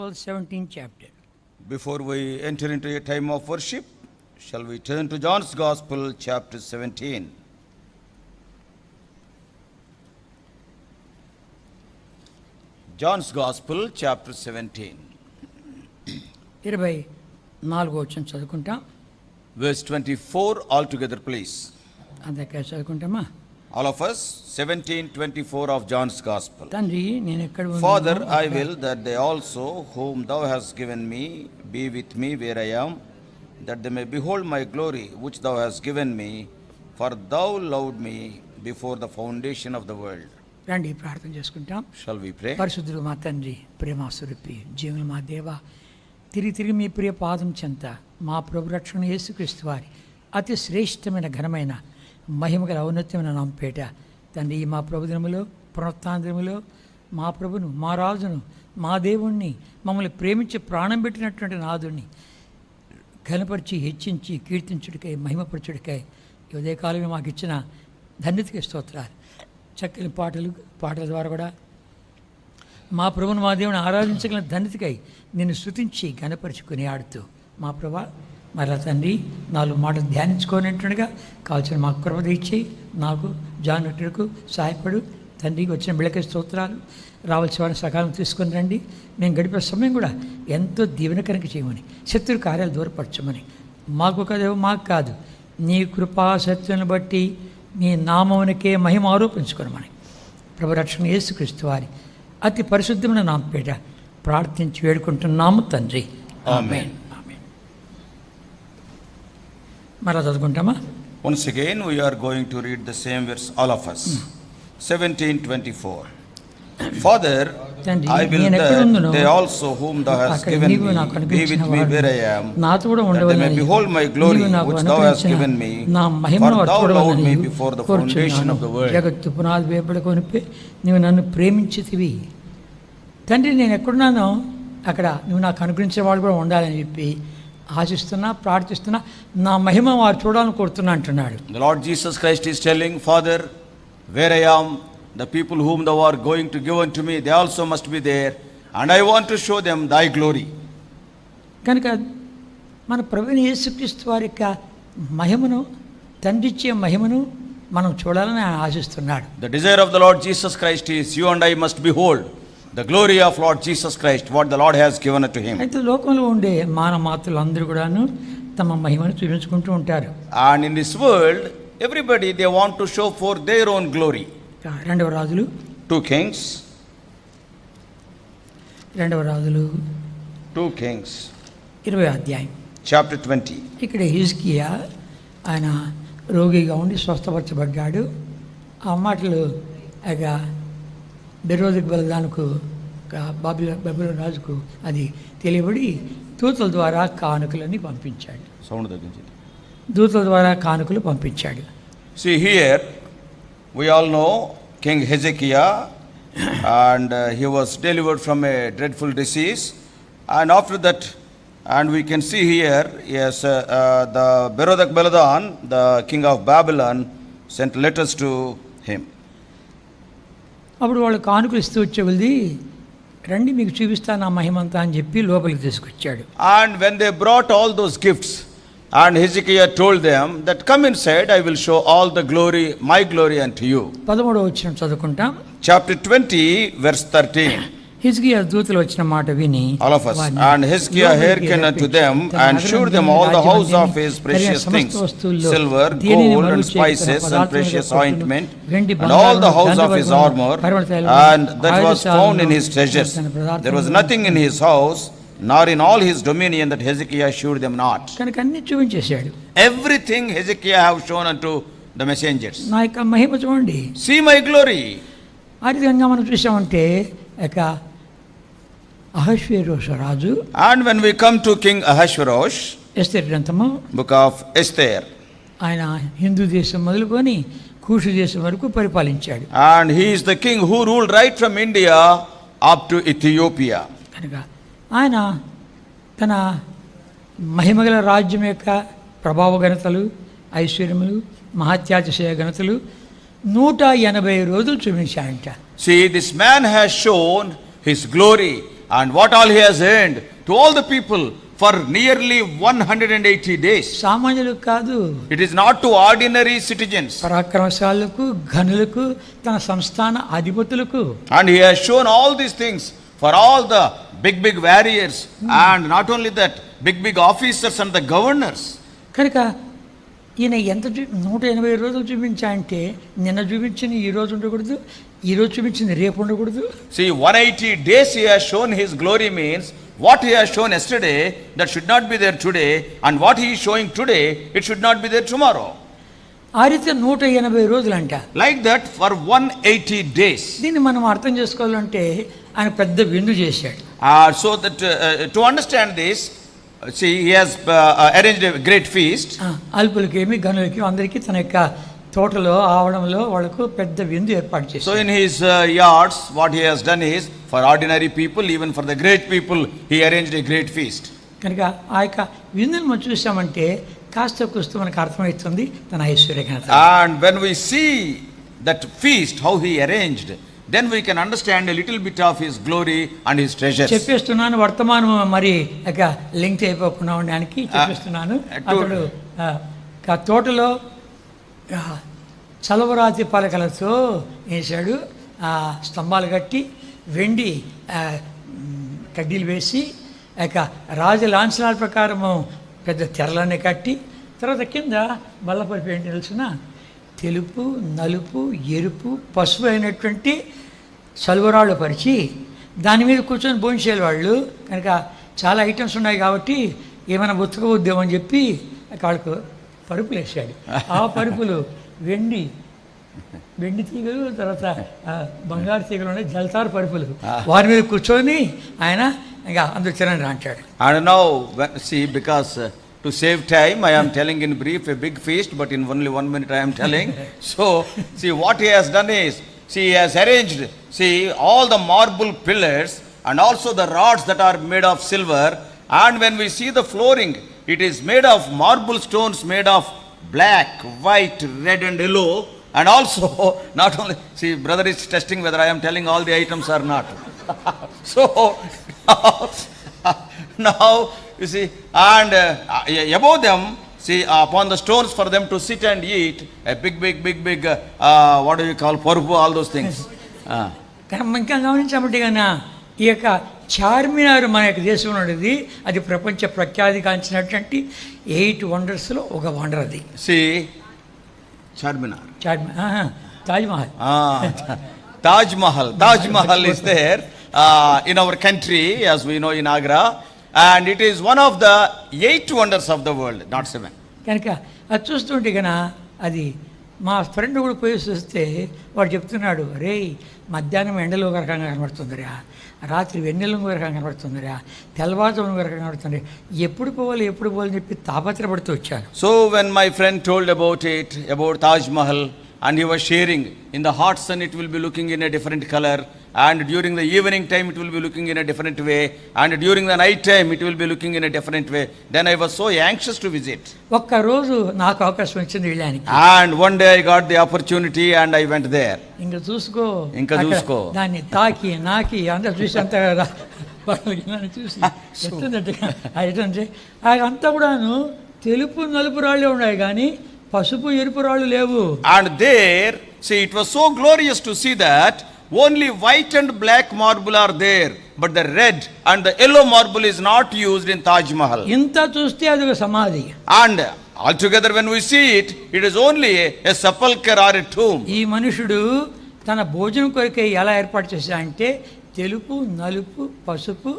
17th chapter. Before we enter into a time of worship, shall we turn to John's Gospel, chapter 17. John's Gospel, chapter 17. 24వ వచనం చదువుకుంటాం. Verse 24, all together please. అందరికీ చదువుకుంటామా? All of us, 17:24 of John's Gospel. తండ్రి నేను ఎక్కడ ఉన్నానో Father, I will that they also whom thou hast given me be with me where I am, that they may behold my glory which thou hast given me, for thou loved me before the foundation of the world. రండి ప్రార్థన చేసుకుంటాం. Shall we pray? పరిశుద్ధుడు మా తండ్రి, ప్రేమ స్వరూపి, జీవులు మా దేవ, తిరిగి మీ ప్రియ పాదం చెంత మా ప్రభు రక్షణ యేసుక్రీస్తు వారి అతి శ్రేష్టమైన ఘనమైన మహిమగల ఔన్నత్యమైన నామపేట తండ్రి, మా ప్రభు దినములో పునరుత్థానములో మా ప్రభును, మా రాజును, మా దేవుణ్ణి, మమ్మల్ని ప్రేమించి ప్రాణం పెట్టినటువంటి నాదుణ్ణి ఘనపరిచి హెచ్చించి కీర్తించుడికై మహిమపరచుడికై ఈ ఉదయకాలమే మాకు ఇచ్చిన ధన్యతకి స్తోత్రాలు. చక్కని పాటల ద్వారా కూడా మా ప్రభును, మా దేవుని ఆరాధించగలిగిన ధన్యతకై నిన్ను స్తుతించి ఘనపరుచుకుని ఆడుతూ మా ప్రభా మరలా తండ్రి 4 మాటలు ధ్యానించుకోనట్టుగా కావాల్సిన మాకు కృప ఇచ్చి నాకు జానట్టుకు సహాయపడు తండ్రికి వచ్చిన బిళ్ళకి స్తోత్రాలు. రావాల్సిన వారిని సకాలం తీసుకొని రండి. మేము గడిపే సమయం కూడా ఎంతో దీవెనకరంగా చేయమని, శత్రు కార్యాలు దూరపరచమని, మాకు మాకు కాదు నీ కృపాసత్యాన్ని బట్టి నీ నామమునికే మహిమ ఆరోపించుకోమని ప్రభు రక్షణ యేసుక్రీస్తు వారి అతి పరిశుద్ధమైన నామపేట ప్రార్థించి వేడుకుంటున్నాము తండ్రి, ఆమేన్. మరలా చదువుకుంటామా? Once again we are going to read the same verse, all of us. 17:24. Father, I will that they also whom thou hast given me be with me where I am, that they may behold my glory which thou hast given me, for thou loved me before the foundation of the world. జగత్తు పునాది వేయబడకొనిపే నీవు నన్ను ప్రేమించితివి. తండ్రి, నేను ఎక్కడున్నానో అక్కడ నువ్వు నాకు అనుగ్రహించేవాడు కూడా ఉండాలని చెప్పి ఆశిస్తున్నా, ప్రార్థిస్తున్నా, నా మహిమ వారు చూడాలని కోరుతున్నా అంటున్నాడు. The Lord Jesus Christ is telling, Father, where I am, the people whom thou art going to give unto me, they also must be there, and I want to show them thy glory. కనుక మన ప్రభువైన యేసుక్రీస్తు వారి యొక్క మహిమను, తండ్రిచ్చే మహిమను మనం చూడాలని ఆయన ఆశిస్తున్నాడు. The desire of the Lord Jesus Christ is you and I must behold the glory of Lord Jesus Christ, what the Lord has given unto him. అయితే లోకంలో ఉండే మానమాతలు అందరూ కూడాను తమ మహిమను చూపించుకుంటూ ఉంటారు. And in this world, everybody they want to show for their own glory. 2వ రాజులు 2 Kings 20వ అధ్యాయం chapter 20. ఇక్కడ హిజ్కియా ఆయన రోగిగా ఉండి స్వస్థపరచబడ్డాడు. ఆ మాటలు ఇక బెరోజుకు బలదానికి బబులోను రాజుకు అది తెలియబడి దూతల ద్వారా కానుకలని పంపించాడు. దూతల ద్వారా కానుకలు పంపించాడు. See here, we all know King Hezekiah, and he was delivered from a dreadful disease, and after that, and we can see here, yes, the Berodach-Baladan, the king of Babylon, sent letters to him. అప్పుడు వాళ్ళు కానుకలు ఇస్తూ వచ్చేది, రండి మీకు చూపిస్తాను నా మహిమంతా అని చెప్పి లోపలికి తీసుకొచ్చాడు. And when they brought all those gifts, and Hezekiah told them that come inside, I will show all the glory, my glory unto you. 13వ వచనం చదువుకుంటాం. Chapter 20 verse 13. హిజ్కియా దూతలు వచ్చిన మాట విని, all of us, and Hezekiah hearkened unto them and shewed them all the house of his precious things, silver, gold, and spices, and precious ointment, and all the house of his armor, and that was found in his treasures. There was nothing in his house nor in all his dominion that Hezekiah shewed them not. కనుక అన్ని చూపించేశాడు. Everything Hezekiah have shown unto the messengers. నా యొక్క మహిమ చూడండి, see my glory. ఆ విధంగా మనం చూసామంటే ఇక అహష్వేరోషు రాజు, and when we come to King Ahasuerus, Esther గ్రంథము, book of Esther, ఆయన హిందూ దేశం మొదలుకొని కూషు దేశం వరకు పరిపాలించాడు. and he is the king who ruled right from India up to Ethiopia. కనుక ఆయన తన మహిమగల రాజ్యం యొక్క ప్రభావ ఘనతలు, ఐశ్వర్యములు, మహత్యాతిశయ ఘనతలు 180 రోజులు చూపించాయంట. See, this man has shown his glory And what all he has earned to all the people for nearly 180 days. సామాన్యులకు కాదు. It is not to ordinary citizens. పరాక్రమశాలులకు, ఘనులకు, తన సంస్థాన అధిపతులకు. And he has shown all these things for all the big warriors, and not only that, big officers and the governors. కనుక ఈయన ఎంత 180 రోజులు చూపించాయంటే నిన్న చూపించింది ఈ రోజు ఉండకూడదు, ఈ రోజు చూపించింది రేపు ఉండకూడదు. See, 180 days he has shown his glory means what he has shown yesterday that should not be there today, and what he is showing today it should not be there tomorrow. ఆ రీతి 180 రోజులంట. Like that for 180 days. దీన్ని మనం అర్థం చేసుకోవాలంటే ఆయన పెద్ద విందు చేశాడు. So that to understand this, see, he has arranged a great feast. అల్పులకేమి గనులకి అందరికీ తన యొక్క తోటలో ఆవడంలో వాళ్ళకు పెద్ద విందు ఏర్పాటు చేశాడు. So in his yards what he has done is for ordinary people, even for the great people, he arranged a great feast. కనుక ఆ యొక్క విందును మనం చూసామంటే కాస్త కూస్తూ మనకు అర్థమవుతుంది తన ఐశ్వర్య ఘనత. And when we see that feast how he arranged, then we can understand a little bit of his glory and his treasures. చెప్పేస్తున్నాను వర్తమానం మరి ఇక లింక్ అయిపోకుండా ఉండడానికి చెప్పేస్తున్నాను. అతడు తోటలో చలవరాతి పలకలతో వేశాడు, స్తంభాలు కట్టి వెండి కడ్డీలు వేసి ఇక రాజ లాంఛనాల ప్రకారము పెద్ద తెరలన్నీ కట్టి తర్వాత కింద బల్లపరిపి ఏంటి తెలుసిన తెలుపు, నలుపు, ఎరుపు, పసుపు అయినటువంటి సలువరాళ్ళు పరిచి దాని మీద కూర్చొని భోంచేయాలి వాళ్ళు. కనుక చాలా ఐటమ్స్ ఉన్నాయి కాబట్టి ఏమైనా ఉతకవద్దేమని చెప్పి వాళ్ళకు పరుపులు వేసాడు. ఆ పరుపులు వెండి తీగలు, తర్వాత బంగారు తీగలు ఉన్నాయి, జల్తారు పరుపులు, వారి మీద కూర్చొని ఆయన ఇంకా అందరూ తినండి అంటాడు. And now see, because to save time I am telling in brief a big feast, but in only 1 minute I am telling. So see what he has done is, see, he has arranged, see, all the marble pillars and also the rods that are made of silver, and when we see the flooring it is made of marble stones made of black, white, red and yellow. And also not only, see, brother is testing whether I am telling all the items or not. So now you see, and above them, see, upon the stones for them to sit and eat, a big what do you call, porbu, all those things. ఇంకా గమనించబట్టి కన్నా ఈ యొక్క చార్మినార్ మన యొక్క దేశంలో ఉండేది, అది ప్రపంచ ప్రఖ్యాతి కాంచినటువంటి 8 వండర్స్లో ఒక వండర్ అది. See, Charminar, Taj Mahal is there in our country, as we know, in Agra, and it is one of the 8 wonders of the world, not 7. కనుక అది చూస్తుంటే కన్నా అది మా ఫ్రెండ్ కూడా పోయి చూస్తే వాడు చెప్తున్నాడు, రే మధ్యాహ్నం ఎండలో ఒక రకంగా కనబడుతుందిరా, రాత్రి వెన్నెల ఒక రకంగా కనబడుతుందిరా, తెల్లవారుజామున ఒక రకంగా కనబడుతుంది, ఎప్పుడు పోవాలని చెప్పి తాపత్రపడుతూ వచ్చాను. So when my friend told about Taj Mahal, and he was sharing, in the hot sun it will be looking in a different color, and during the evening time it will be looking in a different way, and during the night time it will be looking in a different way. Then I was so anxious to visit. ఒక్క రోజు నాకు అవకాశం వచ్చింది వెళ్ళడానికి. And one day I got the opportunity and I went there. ఇంకా చూసుకో దాన్ని తాకి నాకి అందరూ చూసి అంత చూసి ఎట్టుందంటే అంతా కూడాను తెలుపు నలుపు రాళ్ళే ఉన్నాయి కానీ పసుపు ఎరుపు రాళ్ళు లేవు. And there, see, it was so glorious to see that only white and black marble are there, but the red and the yellow marble is not used in Taj Mahal. ఇంత చూస్తే అది ఒక సమాధి. And altogether when we see it, it is only a sepulcher or a tomb. ఈ మనుషుడు తన భోజనం కొరకే ఎలా ఏర్పాటు చేశాడంటే తెలుపు, నలుపు, పసుపు,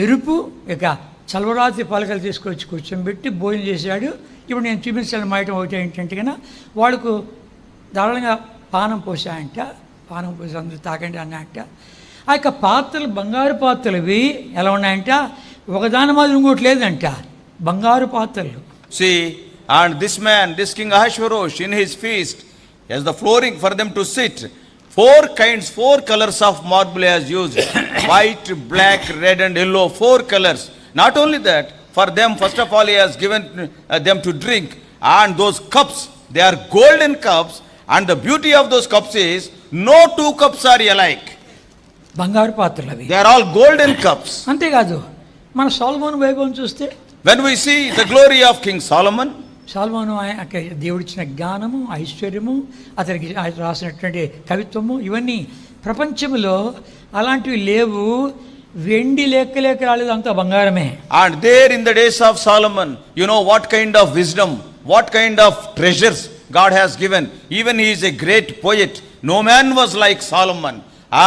ఎరుపు ఇక చలవరాతి పలకలు తీసుకొచ్చి కూర్చోబెట్టి భోజనం చేశాడు. ఇప్పుడు నేను చూపించాలని మాట ఒకటి ఏంటంటే కన్నా వాళ్ళకు దారుణంగా పానం పోసి అందరూ తాకండి అన్నాయంట. ఆ యొక్క పాత్రలు బంగారు పాత్రలువి ఎలా ఉన్నాయంట, ఒకదాని మాదిరి ఇంకోటి లేదంట, బంగారు పాత్రలు. See, and this King Ahasuerus in his feast has the flooring for them to sit. 4 colors of marble he has used. White, black, red and yellow, 4 colors. Not only that, for them first of all he has given them to drink, and those cups, they are golden cups, and the beauty of those cups is no 2 cups are alike. బంగారు పాత్రలు అవి. They are all golden cups. అంతేకాదు మన సొలొమోను వైభవం చూస్తే, When we see the glory of King Solomon, సొలొమోను దేవుడిచ్చిన జ్ఞానము, ఐశ్వర్యము, అతనికి రాసినటువంటి కవిత్వము, ఇవన్నీ ప్రపంచంలో అలాంటివి లేవు. వెండి లేక రాలేదు, అంతా బంగారమే. And there in the days of Solomon, you know what kind of wisdom, what kind of treasures God has given. Even he is a great poet. No man was like Solomon.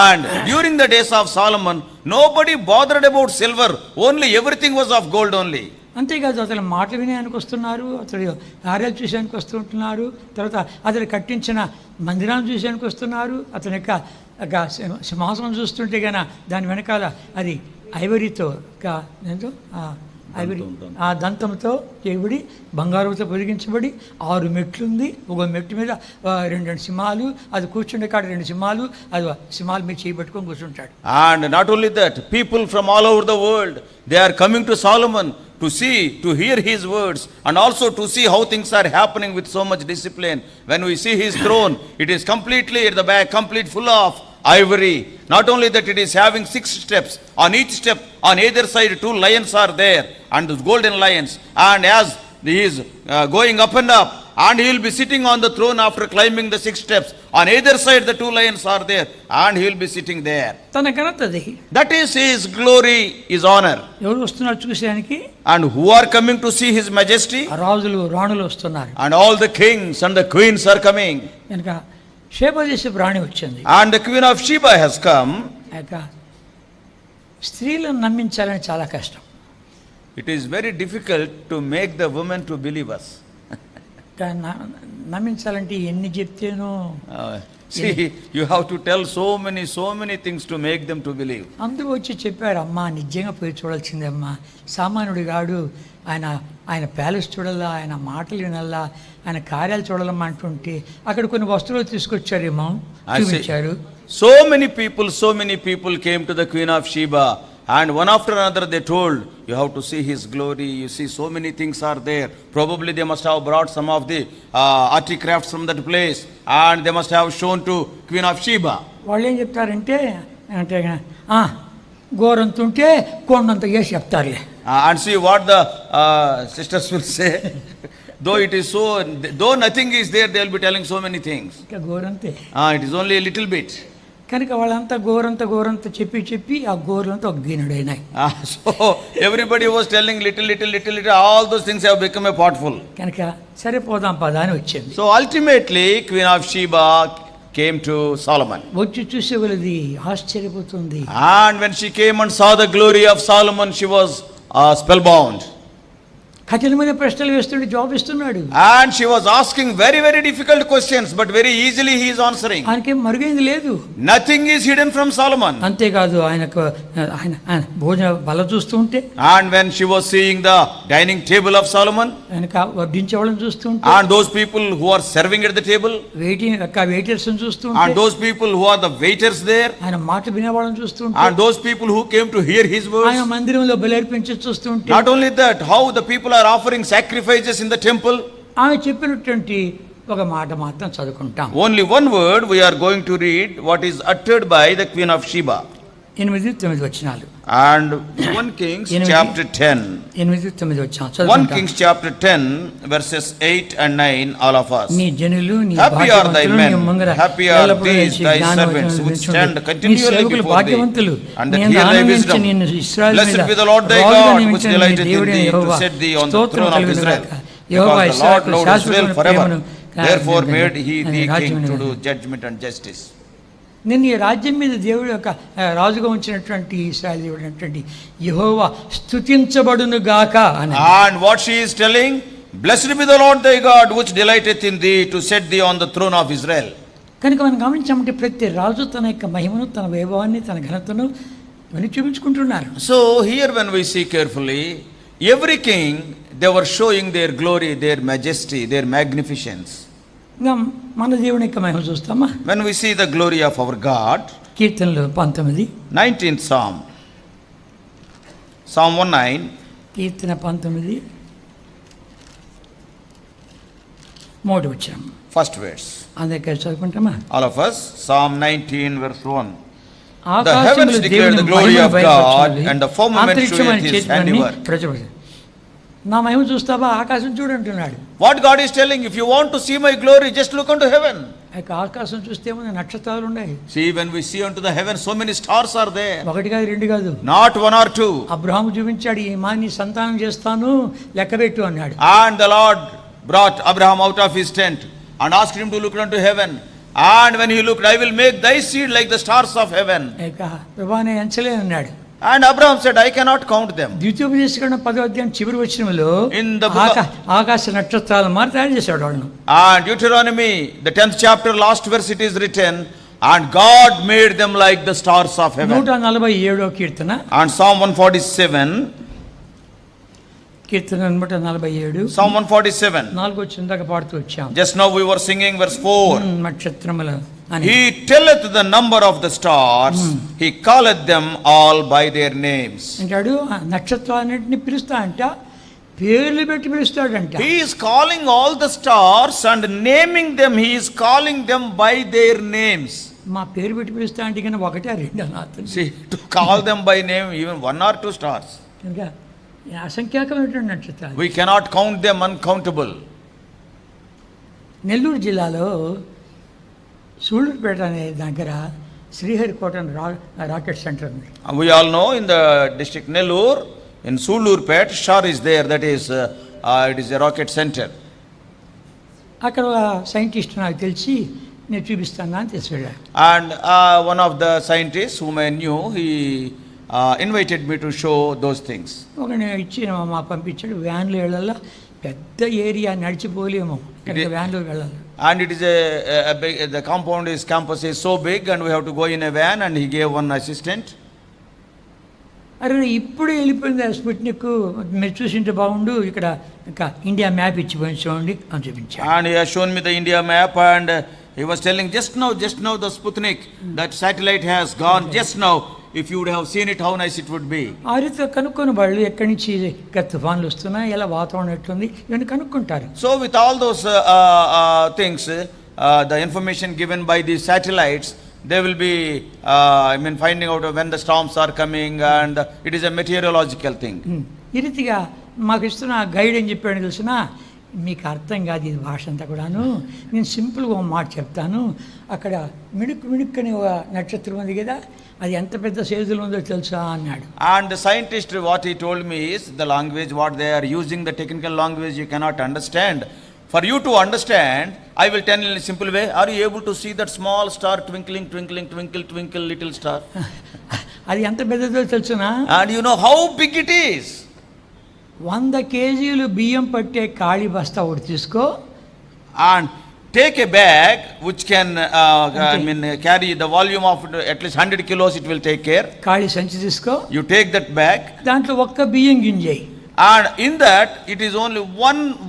And during the days of Solomon, nobody bothered about silver. Only everything was of gold only. అంతేకాదు అతని మాటలు వినడానికి వస్తున్నారు, అతడు కార్యాలు చూసేందుకు వస్తుంటున్నారు, తర్వాత అతడు కట్టించిన మందిరాన్ని చూసేందుకు వస్తున్నారు. అతని యొక్క సింహాసనం చూస్తుంటే గన దాని వెనకాల అది ఐవరీతో ఐవరీ ఆ దంతంతో చేయబడి బంగారంతో పొదిగించబడి 6 మెట్లుంది. ఒక మెట్టు మీద 2 సింహాలు, అది కూర్చుండే కాడ 2 సింహాలు, అది సింహాల మీద చేయబెట్టుకొని కూర్చుంటాడు. And not only that, people from all over the world, they are coming to Solomon to see, to hear his words, and also to see how things are happening with so much discipline. When we see his throne, it is completely at the back, complete full of ivory. Not only that, it is having 6 steps. On each step, on either side, 2 lions are there, and those golden lions. And as he is going up and up, and he will be sitting on the throne after climbing the 6 steps. On either side, the 2 lions are there, and he will be sitting there. తన ఘనతది. That is his glory, his honor. ఎవరు వస్తున్నారు చూసేదానికి? And who are coming to see his majesty? రాజులు, రాణులు వస్తున్నారు. And all the kings and the queens are coming. కనుక Sheba దేశపు రాణి వచ్చింది. And the queen of Sheba has come. స్త్రీలను నమ్మించాలని చాలా కష్టం. It is very difficult to make the women to believe us. నమ్మించాలంటే ఎన్ని చెప్తేనో. See, you have to tell so many things to make them to believe. అందరూ వచ్చి చెప్పారు, అమ్మా నిజంగా పోయి చూడాల్సిందే అమ్మా, సామాన్యుడు గాడు, ఆయన ప్యాలెస్ చూడాలా, ఆయన మాటలు వినాలా, ఆయన కార్యాలు చూడాలమ్మా అంటుంటే అక్కడ కొన్ని వస్తువులు తీసుకొచ్చారేమో చూపించారు. So many people came to the Queen of Sheba, and one after another they told, you have to see his glory, you see so many things are there. Probably they must have brought some of the artifacts from that place, and they must have shown to Queen of Sheba. వాళ్ళు ఏం చెప్తారంటే గోరంతుంటే కొండంత వేసి చెప్తారులే. And see what the sisters will say. Though it is so, though nothing is there, they will be telling so many things. గోరంతే. It is only a little bit. కనుక వాళ్ళంతా గోరంత చెప్పి ఆ గోరంతా ఒక గిన్నెడైనాయి. So everybody was telling little, all those things have become a potful. కనుక సరిపోదాం పదా అని వచ్చింది. So ultimately Queen of Sheba came to Solomon. వచ్చి చూసే వాళ్ళది ఆశ్చర్యపోతుంది. And when she came and saw the glory of Solomon, she was spellbound. కఠినమైన ప్రశ్నలు వేస్తుంటే జవాబు ఇస్తున్నాడు. And she was asking very difficult questions, but very easily he is answering. ఆయనకేం మరుగైంది లేదు. Nothing is hidden from Solomon. అంతేకాదు ఆయన భోజన బల చూస్తుంటే, and when she was seeing the dining table of Solomon, ఆయనక వడ్డించే వాళ్ళని చూస్తుంటే, and those people who are serving at the table, waiters చూస్తుంటే, and those people who are the waiters there, ఆయన మాట వినే వాళ్ళని చూస్తుంటే, and those people who came to hear his words, ఆయన మందిరంలో బలి చూస్తుంటే, not only that, how the people are offering sacrifices in the temple. ఆమె చెప్పినటువంటి ఒక మాట మాత్రం చదువుకుంటాం. Only one word we are going to read, what is uttered by the Queen of Sheba. 8-9 వచనాలు. And 1 Kings chapter 10. 8-9 వచనాలు. 1 Kings chapter 10 verses 8 and 9, all of us. నీ జనులు, నీ happy are thy men, happy are these thy servants which stand continually before thee, and that hear thy wisdom. Blessed be the Lord thy God, which delighteth in thee, to set thee on the throne of Israel. Because the Lord loved Israel forever, therefore made he thee king to do judgment and justice. నేను ఈ రాజ్యం మీద దేవుడు యొక్క రాజుగా ఉంచినటువంటి ఇశ్రాయేలు దేవుడు అనేటువంటి యెహోవా స్తుతించబడును గాక అని. And what she is telling, blessed be the Lord thy God which delighteth in thee to set thee on the throne of Israel. కనుక మనం గమనించామంటే ప్రతి రాజు తన యొక్క మహిమను, తన వైభవాన్ని, తన ఘనతను ఇవన్నీ చూపించుకుంటున్నారు. So here when we see carefully, every king, they were showing their glory, their majesty, their magnificence. ఇంకా మన దేవుని యొక్క మహిమ చూస్తామా? When we see the glory of our God, కీర్తనలు 19, 19th Psalm, Psalm 19, కీర్తన 19, 3 వచనం, first verse. అందరికీ చదువుకుంటామా? All of us, Psalm 19 verse 1. The heavens declare the glory of God, and the firmament showeth his handiwork. నా మహిమ చూస్తావా, ఆకాశం చూడంటున్నాడు. What God is telling, if you want to see my glory, just look unto heaven. ఆకాశం చూస్తే నక్షత్రాలు ఉన్నాయి. See, when we see unto the heaven, so many stars are there. ఒకటి కాదు, రెండు కాదు. Not one or two. Abraham చూపించాడు, ఈ మాని సంతానం చేస్తాను లెక్కబెట్టు అన్నాడు. And the Lord brought Abraham out of his tent and asked him to look unto heaven. And when he looked, I will make thy seed like the stars of heaven. ప్రభానే ఎంచలే అన్నాడు. And Abraham said, I cannot count them. ద్వితీయోపదేశకాండం 10వ అధ్యాయం చివరి వచనంలో In the book ఆకాశ నక్షత్రాలు మారి తయారు చేశాడు వాళ్ళను. And Deuteronomy, the 10th chapter, last verse, it is written, and God made them like the stars of heaven. 147వ Keerthana. And Psalm 147. Keerthana 147. Psalm 147. 4 వచనం దాకా పాడుతూ వచ్చాం. Just now we were singing verse 4. నక్షత్రములు అని. He telleth the number of the stars, he calleth them all by their names. అంటాడు నక్షత్రాలన్నింటినీ పిలుస్తా అంట, పేర్లు పెట్టి పిలుస్తాడంట. He is calling all the stars and naming them, he is calling them by their names. మా పేరు పెట్టి పిలుస్తా అంటే కానీ ఒకటే రెండు అనాథం. See, to call them by name, even one or two stars. ఇంకా అసంఖ్యాకమైనటువంటి నక్షత్రాలు. We cannot count them, uncountable. Nellore జిల్లాలో సూళ్ళూరుపేట అనే దగ్గర శ్రీహరికోట రాకెట్ సెంటర్ ఉంది. We all know in the district Nellore, in Sulurpet, Shar is there, that is, it is a rocket center. అక్కడ scientist నాకు తెలిసి నేను చూపిస్తాను అని తెలిసాడు. And one of the scientists whom I knew, he invited me to show those things. ఒక నేను ఇచ్చి మా పంపించాడు. వ్యాన్లో వెళ్ళాలా, పెద్ద ఏరియా నడిచిపోలేము, వ్యాన్లో వెళ్ళాలి. And it is a big, the compound is, campus is so big and we have to go in a van, and he gave one assistant. అరే ఇప్పుడు వెళ్ళిపోయింది స్పుట్నిక్, మీరు చూసింటే బాగుండు, ఇక్కడ ఇంకా ఇండియా మ్యాప్ ఇచ్చిపోయింది చూడండి అని చూపించాడు. And he has shown me the India map, and he was telling just now the Sputnik, that satellite has gone just now. If you would have seen it, how nice it would be. ఆ రీతిలో కనుక్కొని వాళ్ళు ఎక్కడి నుంచి తుఫాన్లు వస్తున్నాయి, ఎలా వాతావరణం ఎట్లుంది, ఇవన్నీ కనుక్కుంటారు. So with all those things, the information given by these satellites, they will be finding out when the storms are coming, and it is a meteorological thing. ఈ రీతిగా మాకు ఇస్తున్న గైడ్ ఏం చెప్పాడు తెలిసిన, మీకు అర్థం కాదు ఇది భాష అంతా కూడాను, నేను సింపుల్గా ఒక మాట చెప్తాను. అక్కడ మిణుక్ అనే ఒక నక్షత్రం ఉంది కదా, అది ఎంత పెద్ద సైజులో ఉందో తెలుసా అన్నాడు. And the scientist, what he told me is, the language what they are using, the technical language you cannot understand. For you to understand, I will tell in a simple way. Are you able to see that small star twinkling, twinkling, twinkle, twinkle, little star? అది ఎంత పెద్దదో తెలుసునా? And you know how big it is. 100 కేజీలు బియ్యం పట్టే ఖాళీ బస్తా ఒకటి తీసుకో, and take a bag which can carry the volume of at least 100 kilos, it will take care. ఖాళీ సంచి తీసుకో, you take that bag, దాంట్లో ఒక్క బియ్యం గింజై, and in that it is only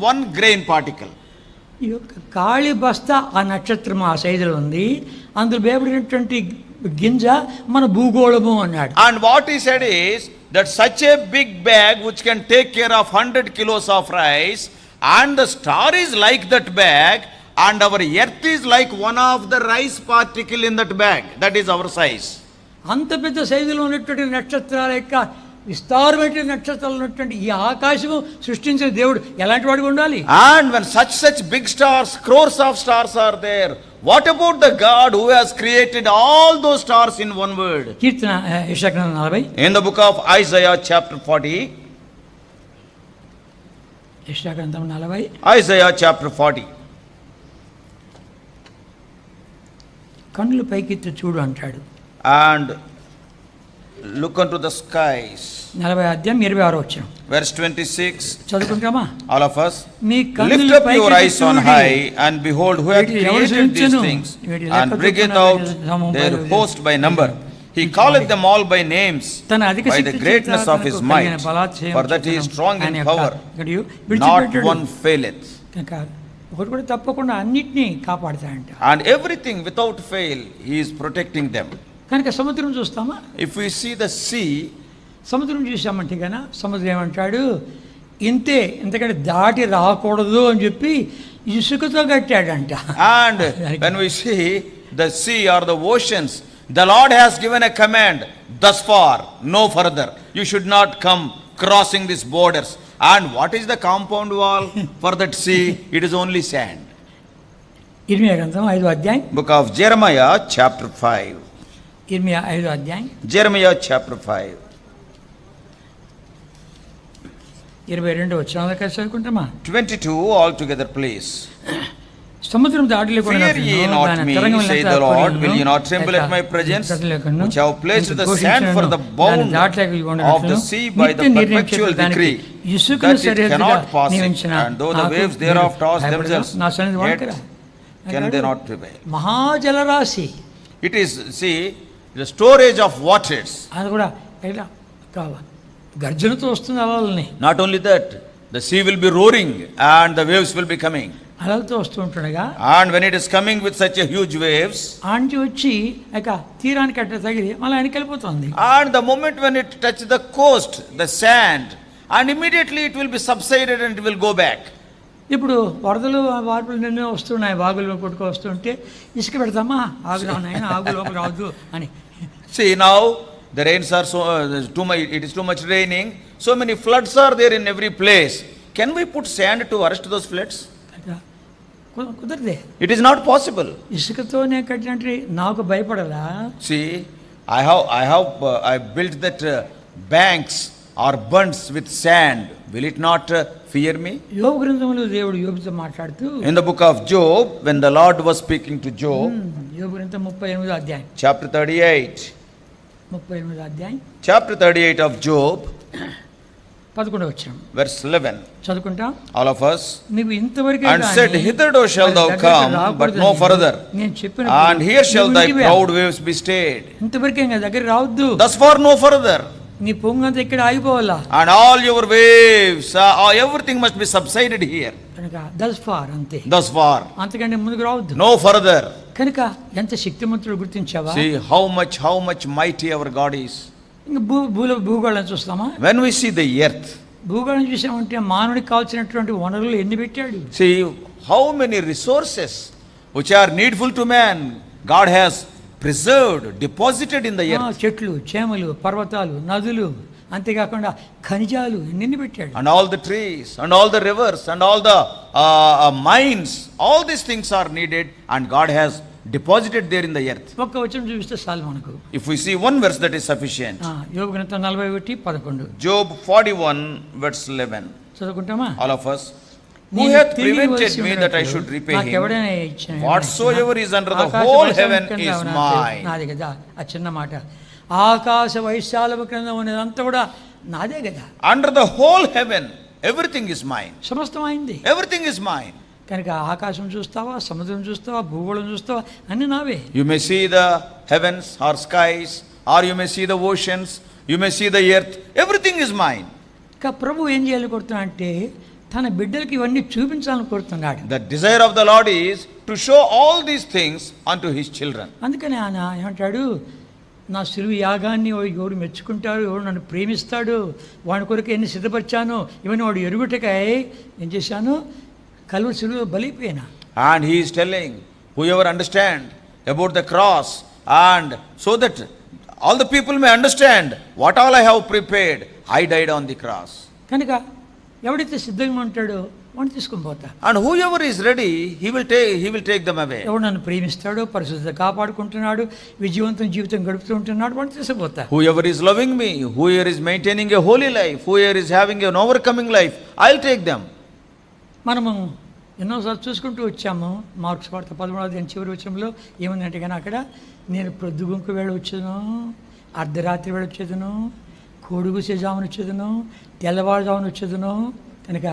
one grain particle. ఈ యొక్క ఖాళీ బస్తా ఆ నక్షత్రం ఆ సైజులో ఉంది, అందులో వేయబడినటువంటి గింజ మన భూగోళము అన్నాడు. And what he said is that such a big bag which can take care of 100 kilos of rice, and the star is like that bag, and our earth is like one of the rice particle in that bag. That is our size. అంత పెద్ద సైజులో ఉన్నటువంటి నక్షత్రాల యొక్క విస్తారమైన నక్షత్రాలు ఉన్నటువంటి ఈ ఆకాశము సృష్టించిన దేవుడు ఎలాంటి వాడిగా ఉండాలి? And when such big stars, crores of stars are there, what about the God who has created all those stars in one word? Keerthana యెషయాగ్రంథం 40. In the book of Isaiah chapter 40. యెషయాగ్రంథం 40. Isaiah chapter 40. కన్నులు పైకెత్తి చూడు అంటాడు. And look unto the skies. 40 అధ్యాయం 26 వచనం. Verse 26. చదువుకుంటామా? All of us. Me Lift కన్నులు up your eyes on high and behold who hath created these things, and bringeth out their host by number. He calleth them all by names, by the greatness of his might, for that he is strong in power, not one faileth. ఒకటి కూడా తప్పకుండా అన్నిటినీ కాపాడుతాయంట. And everything without fail, he is protecting them. కనుక సముద్రం చూస్తామా? If we see the sea, సముద్రం చూసామంటే కన్నా సముద్రం ఏమంటాడు, ఇంతే, ఇంతకంటే దాటి రాకూడదు అని చెప్పి ఇసుకతో కట్టాడంట. And when we see the sea or the oceans, The Lord has given a command, thus far, no further. You should not come crossing these borders. And what is the compound wall for that sea? It is only sand. ఇర్మియా గ్రంథం 5వ అధ్యాయం. Book of Jeremiah chapter 5. ఇర్మియా 5వ అధ్యాయం. Jeremiah chapter 5. 22వ వచనం కలిసి చదువుకుంటామా? 22 all together please. సముద్రం దాటలేకుండా Fear ye not me, say the Lord, will ye not tremble at my presence, which I have placed the sand for the bound of the sea by the perpetual decree, that it cannot pass it, and though the waves thereof toss themselves, yet can they not prevail. మహాజలరాశి. It is, see, the storage of waters. అది కూడా ఇలా గర్జనతో వస్తుంది అలల్ని. Not only that, the sea will be roaring and the waves will be coming. అలలతో వస్తూ ఉంటుండగా, and when it is coming with such a huge waves, ఆంటి వచ్చి ఇక తీరానికి అట్ట తగిలి మళ్ళీ ఆయనకి వెళ్ళిపోతుంది. and the moment when it touches the coast, the sand, and immediately it will be subsided and it will go back. ఇప్పుడు వరదలు వార్పులు నిన్నే వస్తున్నాయి, వాగులు కొట్టుకు వస్తుంటే ఇసుక పెడతామా, ఆగు నాయన ఆగు లోపల రావద్దు అని. See now the rains are so too much, it is too much raining, so many floods are there in every place. Can we put sand to arrest those floods? కుదరదే. It is not possible. ఇసుకతోనే కట్టినట్టు నాకు భయపడలా. See, I built that banks or bunds with sand. Will it not fear me? యోబు గ్రంథంలో దేవుడు యోబుతో మాట్లాడుతూ, in the book of Job, when the Lord was speaking to Job, యోబు గ్రంథం 38వ అధ్యాయం, chapter 38, 38వ అధ్యాయం, chapter 38 of Job, 11వ వచనం, verse 11, చదువుకుంటా. all of us, నీవు ఇంతవరకే and said, hitherto shall thou come, but no further, నేను చెప్పిన and here shall thy proud waves be stayed. ఇంతవరకే ఇంకా దగ్గర రావద్దు. Thus far no further. నీ పొంగంతా ఇక్కడ ఆగిపోవాలా. And all your waves, everything must be subsided here. కనుక thus far అంతే. Thus far. అంతకంటే ముందుకు రావద్దు. No further. కనుక ఎంత శక్తిమంతుడు గుర్తించావా? See how much mighty our God is. ఇంకా భూగోళం చూస్తామా? When we see the earth, భూగోళం చూసామంటే మానవుడికి కావాల్సినటువంటి వనరులు ఎన్ని పెట్టాడు. see how many resources which are needful to man God has preserved, deposited in the earth. చెట్లు, చేమలు, పర్వతాలు, నదులు, అంతేకాకుండా ఖనిజాలు ఎన్ని పెట్టాడు. And all the trees and all the rivers and all the mines, all these things are needed and God has deposited there in the earth. ఒక్క వచనం చూపిస్తే చాలు మనకు. If we see one verse, that is sufficient. యోబు గ్రంథం 41:11. Job 41 verse 11. చదువుకుంటామా? All of us. Who hath prevented me that I should repay him? Whatsoever is under the whole heaven is mine. నాదే కదా ఆ చిన్న మాట. ఆకాశ వైశాల్యము క్రింద ఉన్నదంతా కూడా నాదే కదా. Under the whole heaven everything is mine. సమస్తమైంది. Everything is mine. కనుక ఆకాశం చూస్తావా, సముద్రం చూస్తావా, భూగోళం చూస్తావా, అన్ని నావే. You may see the heavens or skies, or you may see the oceans, you may see the earth, everything is mine. ప్రభు ఏం చేయాలి కోరుతున్నా అంటే తన బిడ్డలకి ఇవన్నీ చూపించాలని కోరుతున్నాడు. The desire of the Lord is to show all these things unto his children. అందుకని ఆయన ఏమంటాడు, నా సిలువ యాగాన్ని ఎవడు మెచ్చుకుంటాడు, ఎవడు నన్ను ప్రేమిస్తాడు, వాడి కొరకు ఎన్ని సిద్ధపరిచాను, ఇవన్నీ వాడు ఎరుగుటకై ఏం చేశాను, కలువరి సిలువలో బలిపోయినా. And he is telling, whoever understand about the cross, and so that all the people may understand what all I have prepared, I died on the cross. కనుక ఎవడైతే సిద్ధంగా ఉంటాడో వాడిని తీసుకొని పోతా. And whoever is ready, he will take them away. ఎవడు నన్ను ప్రేమిస్తాడో, పరిశుద్ధత కాపాడుకుంటున్నాడు, విజయవంతం జీవితం గడుపుతూ ఉంటున్నాడు, వాడిని తీసుకుపోతా. Whoever is loving me, whoever is maintaining a holy life, whoever is having an overcoming life, I'll take them. మనము ఎన్నోసార్లు చూసుకుంటూ వచ్చాము. మార్క్స్ వార్త 13వ చివరి వచనంలో ఏముందంటే కానీ అక్కడ నేను ప్రొద్దుగుంకు వేళ వచ్చేదను, అర్ధరాత్రి వేళ వచ్చేదను, కోడుగుసే జామున వచ్చేదను, తెల్లవారుజామున వచ్చేదను. కనుక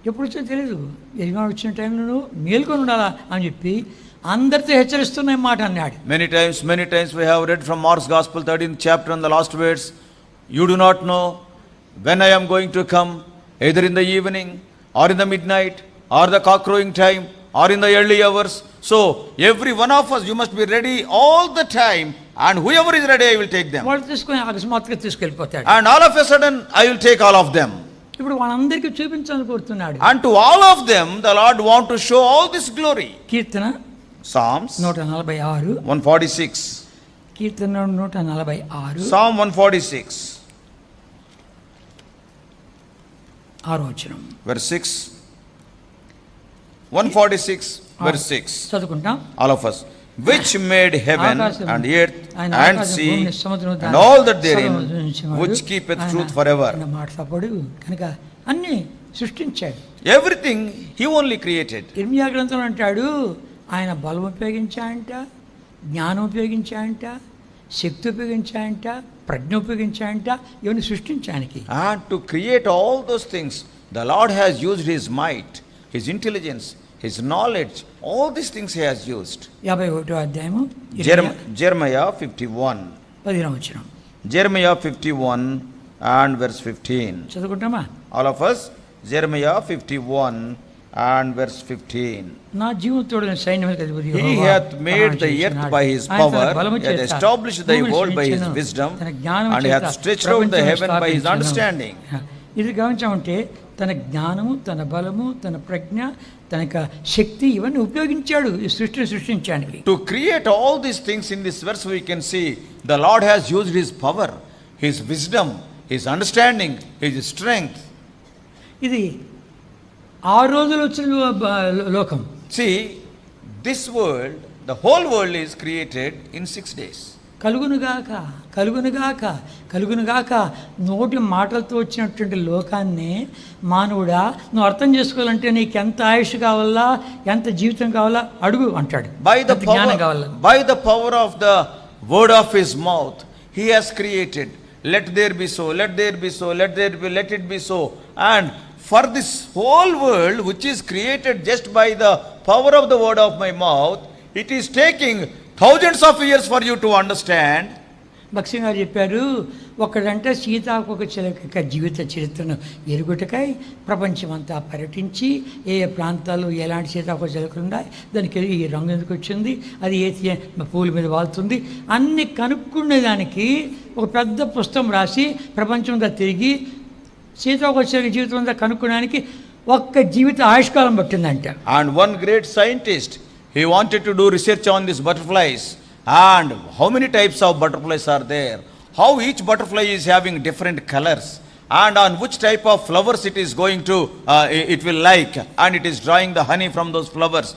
ఎప్పుడు వచ్చో తెలియదు, యజమాని వచ్చిన టైంలో నువ్వు మేల్కొని ఉండాలా అని చెప్పి అందరితో హెచ్చరిస్తున్న మాట అన్నాడు. Many times we have read from Mark's Gospel 13th chapter and the last words, you do not know when I am going to come, either in the evening or in the midnight or the cock-crowing time or in the early hours. So every one of us, you must be ready all the time, and whoever is ready, I will take them. వాళ్ళు తీసుకొని అకస్మాత్తుగా తీసుకెళ్ళిపోతాడు. And all of a sudden I will take all of them. ఇప్పుడు వాళ్ళందరికీ చూపించాలని కోరుతున్నాడు. And to all of them the Lord want to show all this glory. Keerthana Psalms 146 146. Keerthana 146 Psalm 146 6 verse 6. 146 verse 6. చదువుకుంటాం. All of us. Which made heaven ఆకాశం, and earth ఆయన and ఆకాశం, sea భూమిని, సముద్రము, and దాని all that therein, సర్వము సృజించినవాడు. which keepeth ఆయన truth forever. ఆయన మాట తప్పడు కనుక అన్ని సృష్టించాడు. Everything he only created. ఇర్మియా గ్రంథంలో అంటాడు, ఆయన బలం ఉపయోగించాయంట, జ్ఞానం ఉపయోగించాయంట, శక్తి ఉపయోగించాయంట, ప్రజ్ఞ ఉపయోగించాయంట, ఇవన్నీ సృష్టించడానికి. And to create all those things, the Lord has used his might, his intelligence, his knowledge, all these things he has used. 51వ అధ్యాయము Jeremiah 51. 10వ వచనం. Jeremiah 51 and verse 15. చదువుకుంటామా? All of us. Jeremiah 51 and verse 15. నా జీవంతోడు సైన్యములకు అధిపతి He Jehovah hath made the ప్రమాణం earth చేస్తున్నాడు. by his ఆయన తన power, బలము he hath చేత established thy భూమిని world by his సృజించెను. wisdom, తన జ్ఞానము and he చేత hath stretched out the ప్రపంచమును heaven by his స్థాపించెను. understanding. ఇది గమనించామంటే తన జ్ఞానము, తన బలము, తన ప్రజ్ఞ, తన యొక్క శక్తి ఇవన్నీ ఉపయోగించాడు ఈ సృష్టిని సృష్టించడానికి. To create all these things in this verse we can see the Lord has used his power, his wisdom, his understanding, his strength. ఇది 6 రోజులు వచ్చిన లోకం. See, this world, the whole world is created in 6 days. కలుగునుగాక కలుగునుగాక కలుగునుగాక నోటి మాటలతో వచ్చినటువంటి లోకాన్ని మానవుడా నువ్వు అర్థం చేసుకోవాలంటే నీకు ఎంత ఆయుష్ కావాలా, ఎంత జీవితం కావాలా అడుగు అంటాడు. By the power of the word of his mouth he has created. Let there be so, let there be so, let it be so. And for this whole world which is created just by the power of the word of my mouth, it is taking thousands of years for you to understand. భక్సింగ్ గారు చెప్పారు, ఒకడంటే సీతాకోక చిలుక జీవిత చరిత్రను ఎరుగుటకై ప్రపంచమంతా పర్యటించి ఏ ప్రాంతాల్లో ఎలాంటి సీతాకోక చిలుకలు ఉన్నాయి, దానికి ఈ రంగు ఎందుకు వచ్చింది, అది ఏ పూల మీద వాళ్తుంది అన్ని కనుక్కునేదానికి ఒక పెద్ద పుస్తకం రాసి ప్రపంచమంతా తిరిగి సీతాకోక చిలుక జీవితం అంతా కనుక్కోడానికి ఒక్క జీవిత ఆయుష్కాలం పట్టిందంట. And one great scientist, he wanted to do research on these butterflies and how many types of butterflies are there, how each butterfly is having different colors, and on which type of flowers it is going to it will like, and it is drawing the honey from those flowers.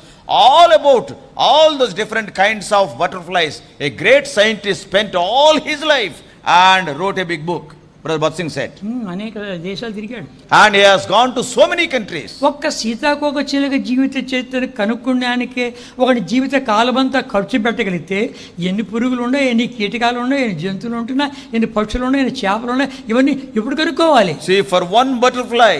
All about all those different kinds of butterflies, a great scientist spent all his life and wrote a big book. Brother Bhatsing said. అనేక దేశాలు తిరిగాడు. And he has gone to so many countries. ఒక్క సీతాకోక చిలుక జీవిత చరిత్రను కనుక్కోడానికే ఒకటి జీవిత కాలమంతా ఖర్చు పెట్టగలిగితే ఎన్ని పురుగులు ఉన్నాయి, ఎన్ని కీటకాలు ఉన్నాయి, ఎన్ని జంతువులు ఉంటున్నాయి, ఎన్ని పక్షులు ఉన్నాయి, ఎన్ని చేపలు ఉన్నాయి, ఇవన్నీ ఎప్పుడు కనుక్కోవాలి? See, for one butterfly